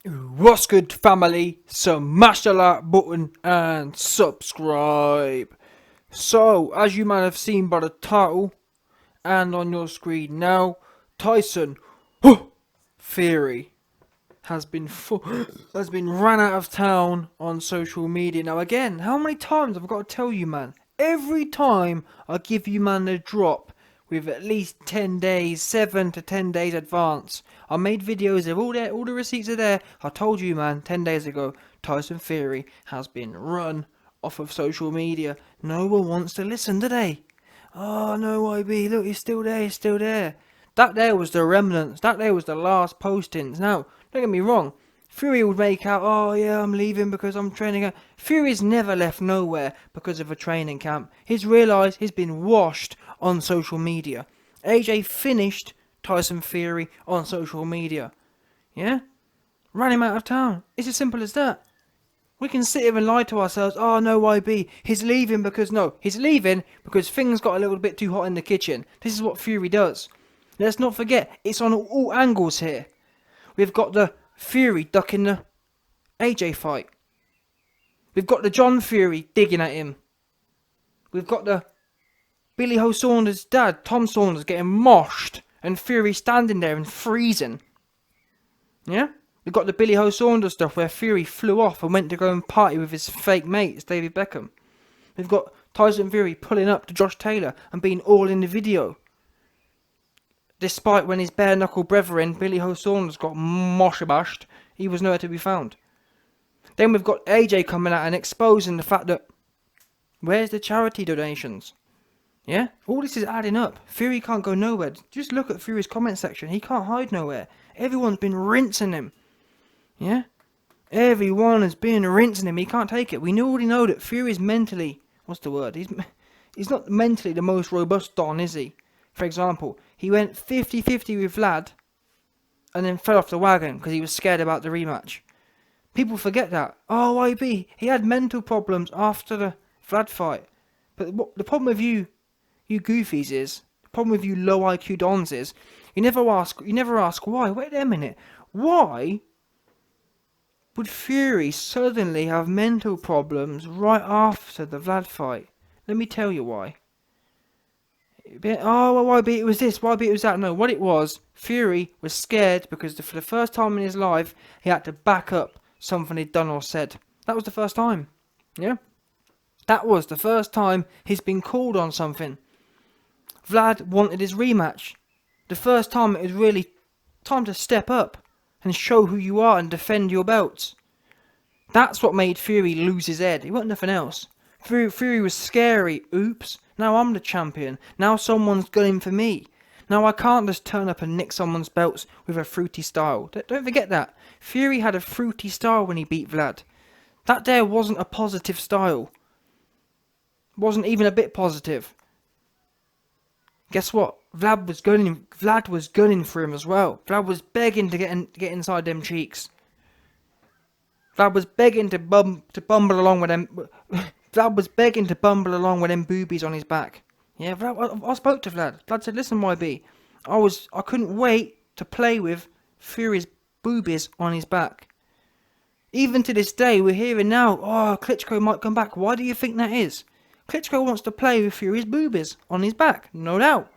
What's good, family? Smash the like button and subscribe. So, as you might have seen by the title and on your screen now, Tyson Fury has been has been ran out of town on social media. Now, again, how many times have I got to tell you, man? Every time I give you, man, the drop with at least 10 days, 7 to 10 days advance. I made videos, they're all there, all the receipts are there. I told you, man, 10 days ago, Tyson Fury has been run off of social media. No one wants to listen, do they? Oh, no, YB, look, he's still there, he's still there. That there was the remnants, that there was the last postings. Now, don't get me wrong, Fury would make out, oh yeah, I'm leaving because I'm training camp. Fury's never left nowhere because of a training camp. He's realised he's been washed on social media. AJ finished Tyson Fury on social media. Yeah? Ran him out of town. It's as simple as that. We can sit here and lie to ourselves, oh no, YB, he's leaving because, no, he's leaving because things got a little bit too hot in the kitchen. This is what Fury does. Let's not forget, it's on all angles here. We've got the Fury ducking the AJ fight. We've got the John Fury digging at him. We've got the Billy Ho Saunders' dad, Tom Saunders, getting moshed and Fury standing there and freezing. Yeah? We've got the Billy Ho Saunders stuff where Fury flew off and went to go and party with his fake mates, David Beckham. We've got Tyson Fury pulling up to Josh Taylor and being all in the video. Despite when his bare-knuckle brethren, Billy Ho Saunders, got mosh-bashed, he was nowhere to be found. Then we've got AJ coming out and exposing the fact that, where's the charity donations? Yeah? All this is adding up. Fury can't go nowhere. Just look at Fury's comment section. He can't hide nowhere. Everyone's been rinsing him. Yeah? Everyone has been rinsing him. He can't take it. We already know that Fury's mentally, what's the word? He's not mentally the most robust Don, is he? For example, he went 50-50 with Vlad and then fell off the wagon because he was scared about the rematch. People forget that. Oh, YB, he had mental problems after the Vlad fight. But the problem with you goofies is, the problem with you low IQ Dons is, you never ask why. Wait a minute. Why would Fury suddenly have mental problems right after the Vlad fight? Let me tell you why. Oh, well, YB, it was this, YB, it was that. No, what it was, Fury was scared because for the first time in his life, he had to back up something he'd done or said. That was the first time. Yeah? That was the first time he's been called on something. Vlad wanted his rematch. The first time it was really time to step up and show who you are and defend your belts. That's what made Fury lose his head. It wasn't nothing else. Fury was scary. Oops. Now I'm the champion. Now someone's gunning for me. Now I can't just turn up and nick someone's belts with a fruity style. Don't forget that. Fury had a fruity style when he beat Vlad. That there wasn't a positive style. Wasn't even a bit positive. Guess what? Vlad was gunning for him as well. Vlad was begging to get inside them cheeks. Vlad was begging to bumble along with them. Vlad was begging to bumble along with them boobies on his back. Yeah, Vlad, I spoke to Vlad. Vlad said, listen, YB, I couldn't wait to play with Fury's boobies on his back. Even to this day, we're hearing now, oh, Klitschko might come back. Why do you think that is? Klitschko wants to play with Fury's boobies on his back, no doubt.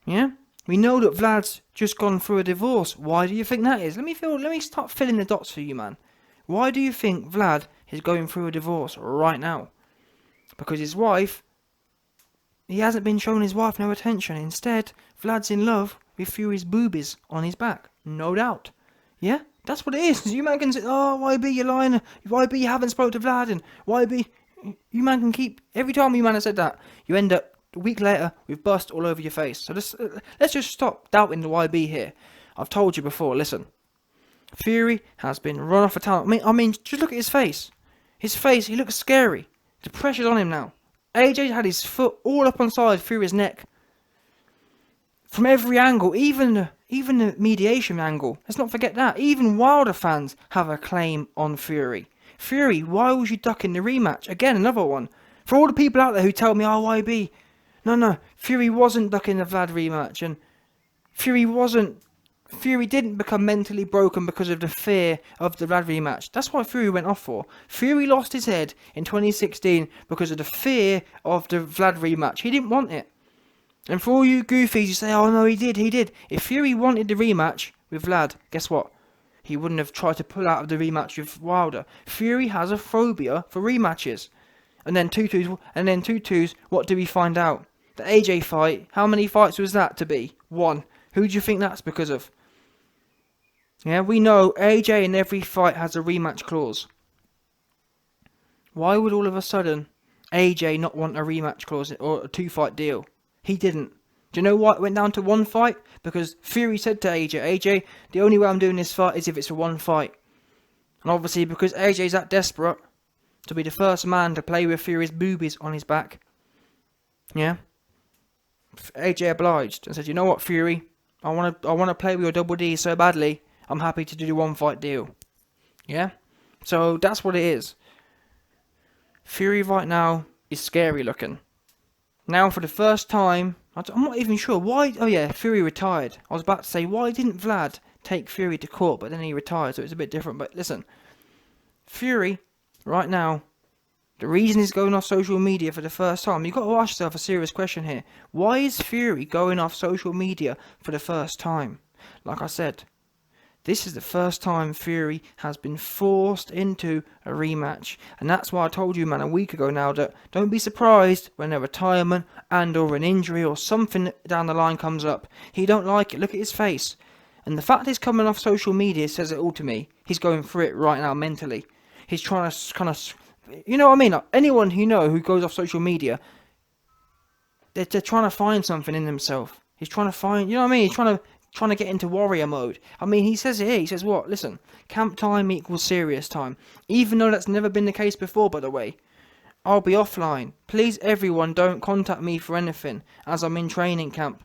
Yeah? We know that Vlad's just gone through a divorce. Why do you think that is? Let me start filling the dots for you, man. Why do you think Vlad is going through a divorce right now? Because his wife, he hasn't been showing his wife no attention. Instead, Vlad's in love with Fury's boobies on his back. No doubt. Yeah? That's what it is. You man can say, oh, YB, you're lying. YB, you haven't spoke to Vlad. And YB, you man can keep, every time you man has said that, you end up a week later with bust all over your face. So let's just stop doubting the YB here. I've told you before, listen. Fury has been run off a town. I mean, just look at his face. His face, he looks scary. The pressure's on him now. AJ had his foot all up on side Fury's neck. From every angle, even the mediation angle. Let's not forget that. Even Wilder fans have a claim on Fury. Fury, why was you ducking the rematch? Again, another one. For all the people out there who tell me, oh, YB, no, Fury wasn't ducking the Vlad rematch, and Fury wasn't Fury didn't become mentally broken because of the fear of the Vlad rematch. That's what Fury went off for. Fury lost his head in 2016 because of the fear of the Vlad rematch. He didn't want it. And for all you goofies, you say, oh no, he did. If Fury wanted the rematch with Vlad, guess what? He wouldn't have tried to pull out of the rematch with Wilder. Fury has a phobia for rematches. And then 2-2s, what do we find out? The AJ fight, how many fights was that to be? 1. Who do you think that's because of? Yeah, we know AJ in every fight has a rematch clause. Why would all of a sudden AJ not want a rematch clause or a 2-fight deal? He didn't. Do you know why it went down to 1 fight? Because Fury said to AJ, the only way I'm doing this fight is if it's for 1 fight. And obviously because AJ's that desperate to be the first man to play with Fury's boobies on his back. Yeah. AJ obliged and said, you know what, Fury? I want to play with your double D so badly, I'm happy to do the 1-fight deal. Yeah? So that's what it is. Fury right now is scary looking. Now for the first time, I'm not even sure why. Oh yeah, Fury retired. I was about to say, why didn't Vlad take Fury to court, but then he retired, so it's a bit different. But listen, Fury right now, the reason he's going off social media for the first time, you've got to ask yourself a serious question here. Why is Fury going off social media for the first time? Like I said, this is the first time Fury has been forced into a rematch. And that's why I told you, man, a week ago now that don't be surprised when a retirement and or an injury or something down the line comes up. He don't like it. Look at his face. And the fact he's coming off social media says it all to me. He's going through it right now mentally. He's trying to kind of... You know what I mean? Anyone who goes off social media, they're trying to find something in themselves. He's trying to find... You know what I mean? He's trying to get into warrior mode. I mean, he says it here. He says what? Listen, camp time equals serious time. Even though that's never been the case before, by the way. I'll be offline. Please, everyone, don't contact me for anything, as I'm in training camp.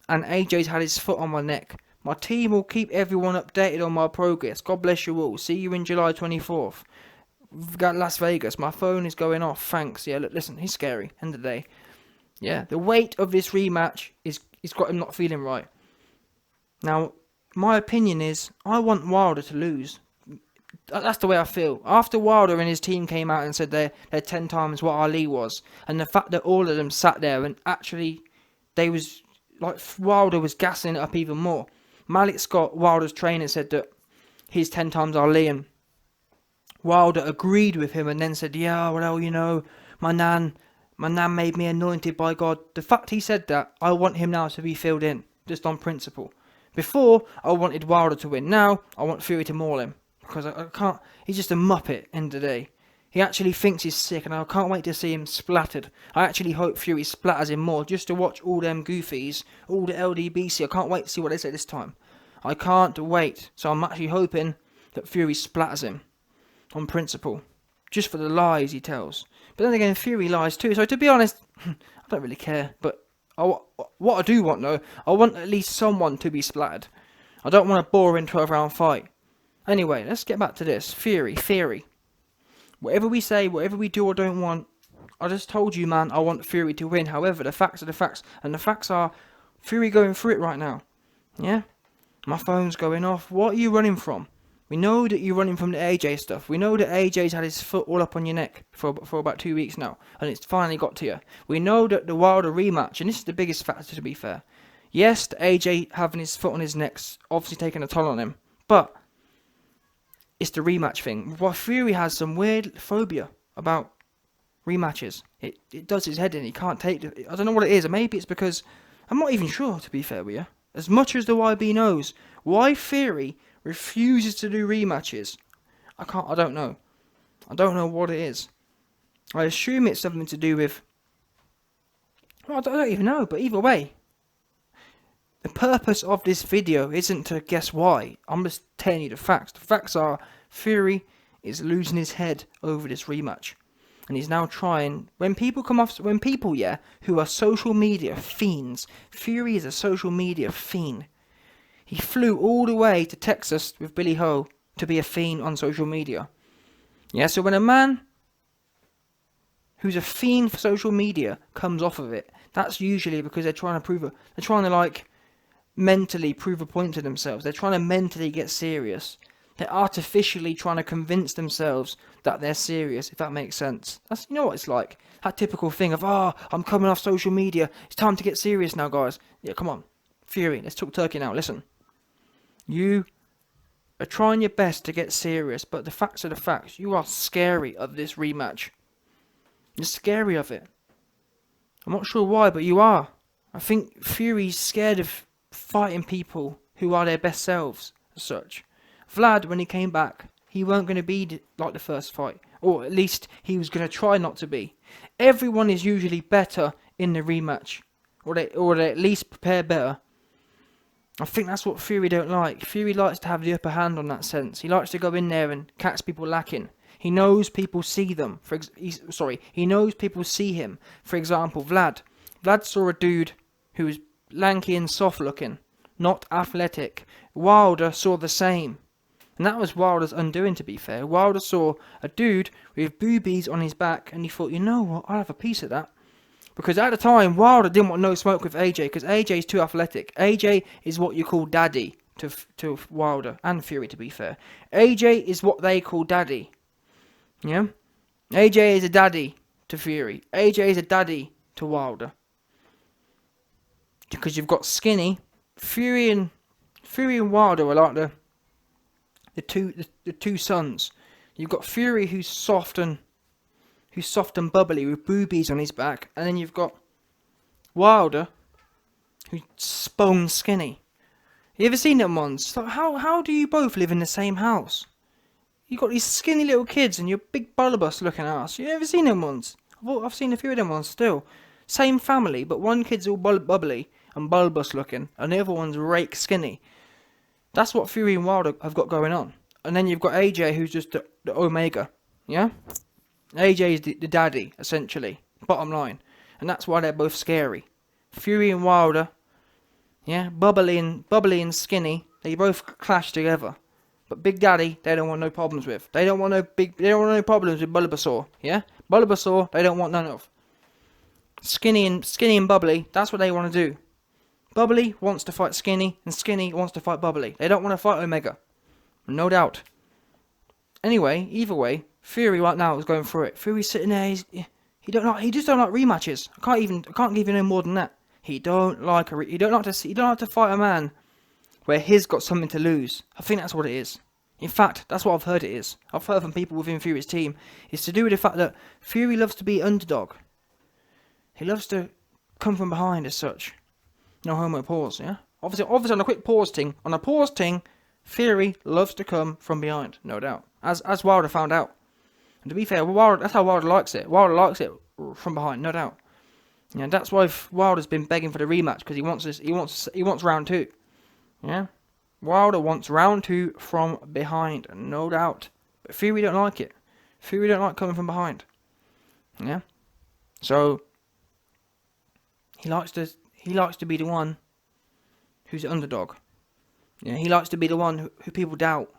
And AJ's had his foot on my neck. My team will keep everyone updated on my progress. God bless you all. See you in July 24th. We've got Las Vegas. My phone is going off. Thanks. Yeah, look, listen, he's scary. End of the day. Yeah, the weight of this rematch is got him not feeling right. Now, my opinion is, I want Wilder to lose. That's the way I feel. After Wilder and his team came out and said they're 10 times what Ali was, and the fact that all of them sat there and actually, Wilder was gassing it up even more. Malik Scott, Wilder's trainer, said that he's 10 times Ali, and Wilder agreed with him and then said, yeah, well, you know, my nan made me anointed by God. The fact he said that, I want him now to be filled in, just on principle. Before, I wanted Wilder to win. Now, I want Fury to maul him. Because I can't... He's just a muppet, end of the day. He actually thinks he's sick, and I can't wait to see him splattered. I actually hope Fury splatters him more, just to watch all them goofies, all the LDBC. I can't wait to see what they say this time. I can't wait. So I'm actually hoping that Fury splatters him. On principle. Just for the lies he tells. But then again, Fury lies too. So to be honest, I don't really care. But what I do want, though, I want at least someone to be splattered. I don't want a boring 12-round fight. Anyway, let's get back to this. Theory. Whatever we say, whatever we do or don't want, I just told you, man, I want Fury to win. However, the facts are the facts. And the facts are Fury going through it right now. Yeah? My phone's going off. What are you running from? We know that you're running from the AJ stuff. We know that AJ's had his foot all up on your neck for about 2 weeks now. And it's finally got to you. We know that the Wilder rematch, and this is the biggest factor to be fair. Yes, the AJ having his foot on his neck's obviously taking a toll on him. But it's the rematch thing. Well, Fury has some weird phobia about rematches. It does his head in. He can't take it. I don't know what it is. Maybe it's because... I'm not even sure, to be fair with you. As much as the YB knows, why Fury refuses to do rematches, I don't know. I don't know what it is. I assume it's something to do with... Well, I don't even know, but either way, the purpose of this video isn't to guess why. I'm just telling you the facts. The facts are Fury is losing his head over this rematch. And he's now trying... When people, who are social media fiends... Fury is a social media fiend. He flew all the way to Texas with Billy Ho to be a fiend on social media. Yeah, so when a man who's a fiend for social media comes off of it, that's usually because they're trying to prove it. They're trying to, mentally prove a point to themselves. They're trying to mentally get serious. They're artificially trying to convince themselves that they're serious, if that makes sense. That's, you know what it's like. That typical thing of, I'm coming off social media. It's time to get serious now, guys. Yeah, come on. Fury, let's talk turkey now. Listen. You are trying your best to get serious, but the facts are the facts. You are scary of this rematch. You're scary of it. I'm not sure why, but you are. I think Fury's scared of fighting people who are their best selves, as such. Vlad, when he came back, he weren't going to be like the first fight. Or at least he was going to try not to be. Everyone is usually better in the rematch. Or they at least prepare better. I think that's what Fury don't like. Fury likes to have the upper hand on that sense. He likes to go in there and catch people lacking. He knows people see them. He knows people see him. For example, Vlad. Vlad saw a dude who was lanky and soft looking, not athletic. Wilder saw the same. And that was Wilder's undoing, to be fair. Wilder saw a dude with boobies on his back and he thought, you know what, I'll have a piece of that. Because at the time, Wilder didn't want no smoke with AJ because AJ is too athletic. AJ is what you call daddy to Wilder and Fury, to be fair. AJ is what they call daddy. Yeah? AJ is a daddy to Fury. AJ is a daddy to Wilder. Because you've got skinny. Fury and Wilder are like the two sons. You've got Fury who's soft and bubbly with boobies on his back, and then you've got Wilder who's bone skinny. You ever seen them ones? Like, how do you both live in the same house? You got these skinny little kids and your big bulbous looking ass. You ever seen them ones? I've seen a few of them ones still. Same family, but one kid's all bubbly and bulbous looking, and the other one's rake skinny. That's what Fury and Wilder have got going on. And then you've got AJ, who's just the Omega. Yeah? AJ is the daddy, essentially. Bottom line. And that's why they're both scary. Fury and Wilder, yeah, bubbly and skinny, they both clash together. But Big Daddy, they don't want no problems with. They don't want no problems with Bulbasaur, yeah? Bulbasaur, they don't want none of. Skinny and bubbly, that's what they want to do. Bubbly wants to fight Skinny, and Skinny wants to fight Bubbly. They don't want to fight Omega. No doubt. Anyway, either way, Fury right now is going through it. Fury's sitting there, he just don't like rematches. I can't give you no more than that. He don't like to fight a man where he's got something to lose. I think that's what it is. In fact, that's what I've heard it is. I've heard from people within Fury's team. It's to do with the fact that Fury loves to be underdog. He loves to come from behind as such. No homo pause, yeah? Obviously on a quick pause ting, Fury loves to come from behind, no doubt. As Wilder found out. And to be fair, that's how Wilder likes it. Wilder likes it from behind, no doubt. Yeah, that's why Wilder's been begging for the rematch, because he wants round 2. Yeah? Wilder wants round 2 from behind, no doubt. But Fury don't like it. Fury don't like coming from behind. Yeah? So he likes to be the one who's the underdog. Yeah, he likes to be the one who people doubt.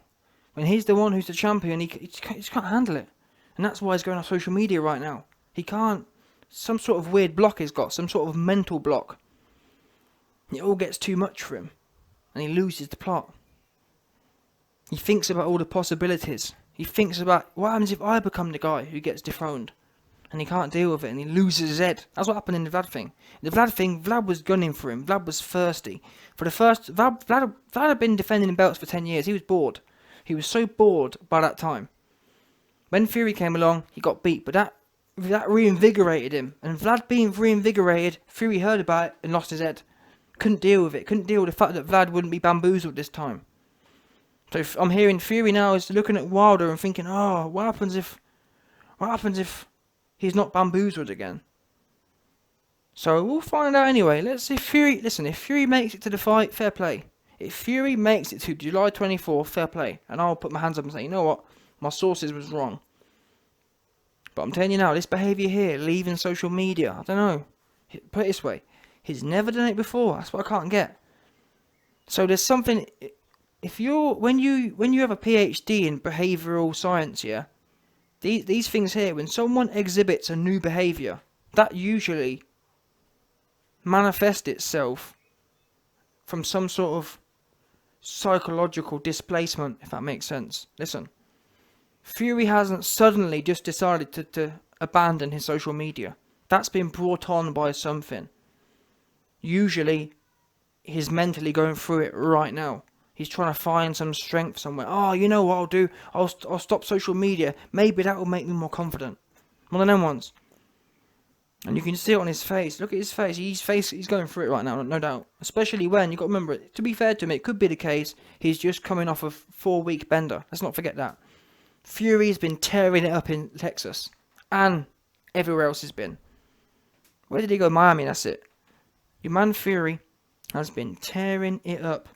When he's the one who's the champion, he just can't handle it. And that's why he's going on social media right now. He can't. Some sort of weird block he's got. Some sort of mental block. It all gets too much for him. And he loses the plot. He thinks about all the possibilities. He thinks about what happens if I become the guy who gets dethroned. And he can't deal with it, and he loses his head. That's what happened in the Vlad thing. In the Vlad thing, Vlad was gunning for him. Vlad was thirsty. Vlad had been defending belts for 10 years. He was bored. He was so bored by that time. When Fury came along, he got beat, but that reinvigorated him. And Vlad being reinvigorated, Fury heard about it and lost his head. Couldn't deal with it. Couldn't deal with the fact that Vlad wouldn't be bamboozled this time. So I'm hearing Fury now is looking at Wilder and thinking, what happens if he's not bamboozled again? So we'll find out anyway. Let's see if Fury makes it to the fight, fair play. If Fury makes it to July 24th, fair play. And I'll put my hands up and say, you know what? My sources was wrong. But I'm telling you now, this behaviour here, leaving social media, I don't know. Put it this way. He's never done it before. That's what I can't get. So there's something, when you have a PhD in behavioural science, yeah, these things here, when someone exhibits a new behaviour, that usually manifests itself from some sort of psychological displacement, if that makes sense. Listen, Fury hasn't suddenly just decided to abandon his social media. That's been brought on by something. Usually, he's mentally going through it right now. He's trying to find some strength somewhere. Oh, you know what I'll do? I'll stop social media. Maybe that will make me more confident. One of them ones. And you can see it on his face. Look at his face. He's going through it right now, no doubt. Especially when, you've got to remember, to be fair to him, it could be the case he's just coming off a 4-week bender. Let's not forget that. Fury's been tearing it up in Texas. And everywhere else he's been. Where did he go? Miami, that's it. Your man Fury has been tearing it up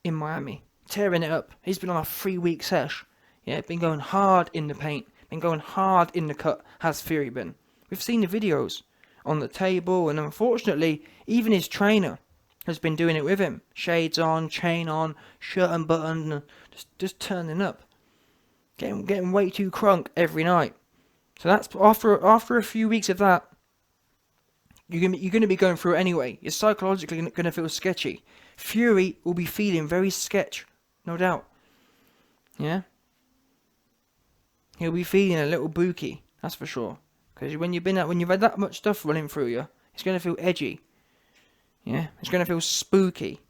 in Miami. Tearing it up. He's been on a 3-week sesh. Yeah, been going hard in the paint. Been going hard in the cut, has Fury been. We've seen the videos on the table, and unfortunately, even his trainer has been doing it with him. Shades on, chain on, shirt unbuttoned, just turning up. Getting way too crunk every night. So that's after a few weeks of that, you're going to be going through it anyway. You're psychologically going to feel sketchy. Fury will be feeling very sketch, no doubt. Yeah? He'll be feeling a little booky, that's for sure. Because when you've had that much stuff running through you, it's going to feel edgy. Yeah? It's going to feel spooky.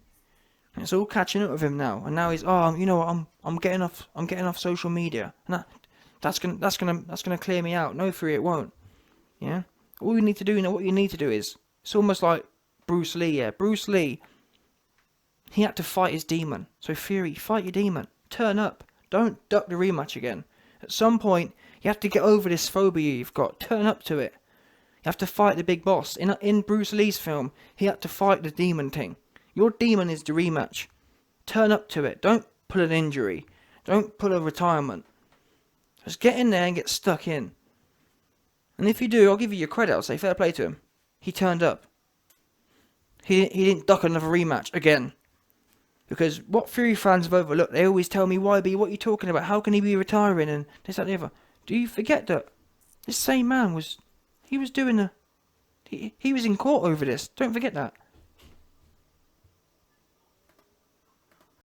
And it's all catching up with him now. And now he's, you know what, I'm getting off social media. And that's gonna clear me out. No, Fury, it won't. Yeah? All you need to do, what you need to do is, it's almost like Bruce Lee, yeah. Bruce Lee, he had to fight his demon. So Fury, fight your demon. Turn up. Don't duck the rematch again. At some point, you have to get over this phobia you've got. Turn up to it. You have to fight the big boss. In Bruce Lee's film, he had to fight the demon thing. Your demon is the rematch. Turn up to it. Don't pull an injury. Don't pull a retirement. Just get in there and get stuck in. And if you do, I'll give you your credit. I'll say fair play to him. He turned up. He didn't duck another rematch again. Because what Fury fans have overlooked, they always tell me, YB, what are you talking about? How can he be retiring? And this, that, and the other. Do you forget that this same man was in court over this? Don't forget that.